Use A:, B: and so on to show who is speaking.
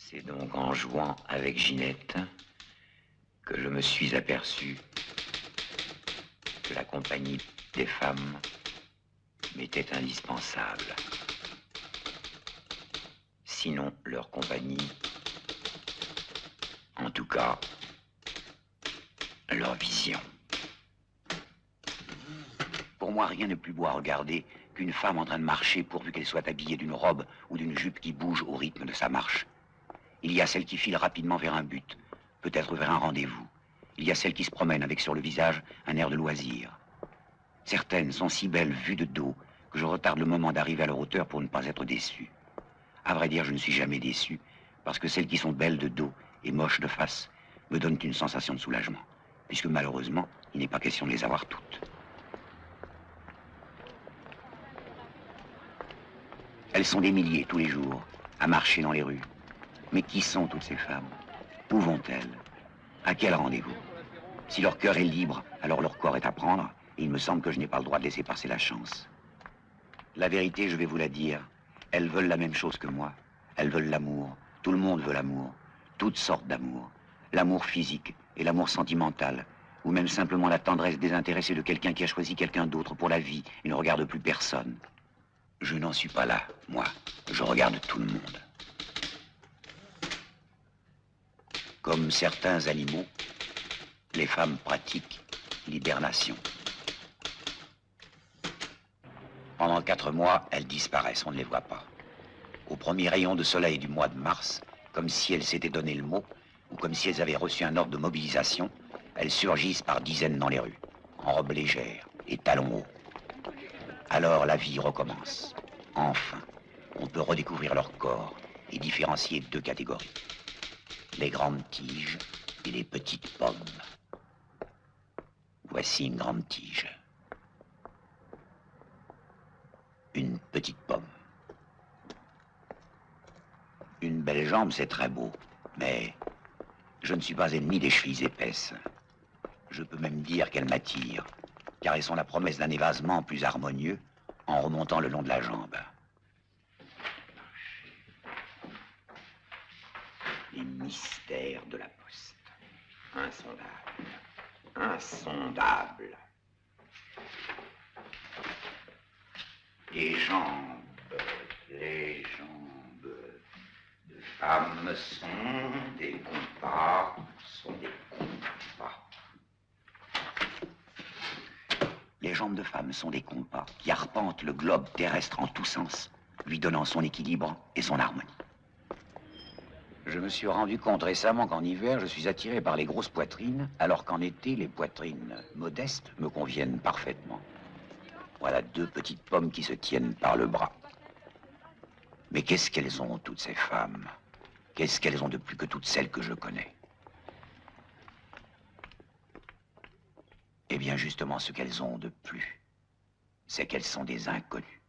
A: C'est donc en jouant avec Ginette que je me suis aperçu que la compagnie des femmes m'était indispensable. Sinon, leur compagnie, en tout cas, leur vision. Pour moi, rien n'est plus beau à regarder qu'une femme en train de marcher pourvu qu'elle soit habillée d'une robe ou d'une jupe qui bouge au rythme de sa marche. Il y a celle qui file rapidement vers un but, peut-être vers un rendez-vous. Il y a celle qui se promène avec sur le visage un air de loisir. Certaines sont si belles vues de dos que je retarde le moment d'arriver à leur hauteur pour ne pas être déçu. À vrai dire, je ne suis jamais déçu, parce que celles qui sont belles de dos et moches de face me donnent une sensation de soulagement, puisque malheureusement, il n'est pas question de les avoir toutes. Elles sont des milliers tous les jours, à marcher dans les rues. Mais qui sont toutes ces femmes? Où vont-elles? À quel rendez-vous? Si leur cœur est libre, alors leur corps est à prendre, et il me semble que je n'ai pas le droit de laisser passer la chance. La vérité, je vais vous la dire, elles veulent la même chose que moi. Elles veulent l'amour. Tout le monde veut l'amour. Toutes sortes d'amour. L'amour physique et l'amour sentimental, ou même simplement la tendresse désintéressée de quelqu'un qui a choisi quelqu'un d'autre pour la vie et ne regarde plus personne. Je n'en suis pas là, moi. Je regarde tout le monde. Comme certains animaux, les femmes pratiquent l'hibernation. Pendant 4 mois, elles disparaissent, on ne les voit pas. Au premier rayon de soleil du mois de mars, comme si elles s'étaient donné le mot, ou comme si elles avaient reçu un ordre de mobilisation, elles surgissent par dizaines dans les rues, en robe légère et talons hauts. Alors la vie recommence. Enfin, on peut redécouvrir leur corps et différencier 2 catégories. Les grandes tiges et les petites pommes. Voici une grande tige. Une petite pomme. Une belle jambe, c'est très beau, mais je ne suis pas ennemi des chevilles épaisses. Je peux même dire qu'elles m'attirent, car elles sont la promesse d'un évasement plus harmonieux en remontant le long de la jambe. Les mystères de la poste. Insondable. Insondable. Les jambes de femmes sont des compas, Les jambes de femmes sont des compas qui arpentent le globe terrestre en tous sens, lui donnant son équilibre et son harmonie. Je me suis rendu compte récemment qu'en hiver, je suis attiré par les grosses poitrines, alors qu'en été, les poitrines modestes me conviennent parfaitement. Voilà 2 petites pommes qui se tiennent par le bras. Mais qu'est-ce qu'elles ont, toutes ces femmes? Qu'est-ce qu'elles ont de plus que toutes celles que je connais? Eh bien, justement, ce qu'elles ont de plus, c'est qu'elles sont des inconnues.